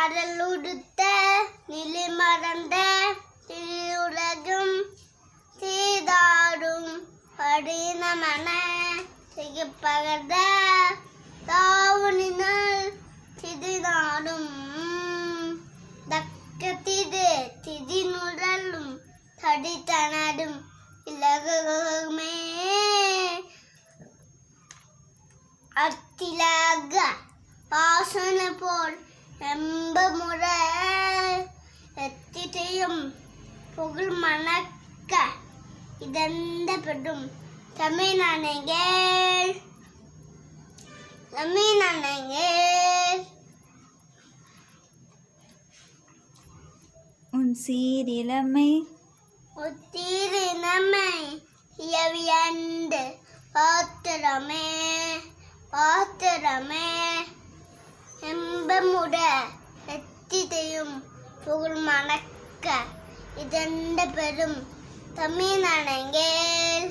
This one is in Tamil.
கடலுடுத்த நிலை மறந்த திருவுலகும் சீதாடும் கடினமன சிகப்பகர்ந்த தாவுனினால் சிதினாடும் தக்கத்திது திதினுடலும் தடித்தனடும் இலகுமே அத்திலாக வாசன போல் எம்ப முறை எத்திட்டையும் புகழ் மணக்க இதந்த பெடும் தமிழ்நானங்கள் உன் சீரிலமை ஒத்தீரினமை இயவியண்டு பாத்திரமே எம்பமுட எத்திட்டையும் புகழ் மணக்க இதந்த பெரும் தமிழ்நானங்கள்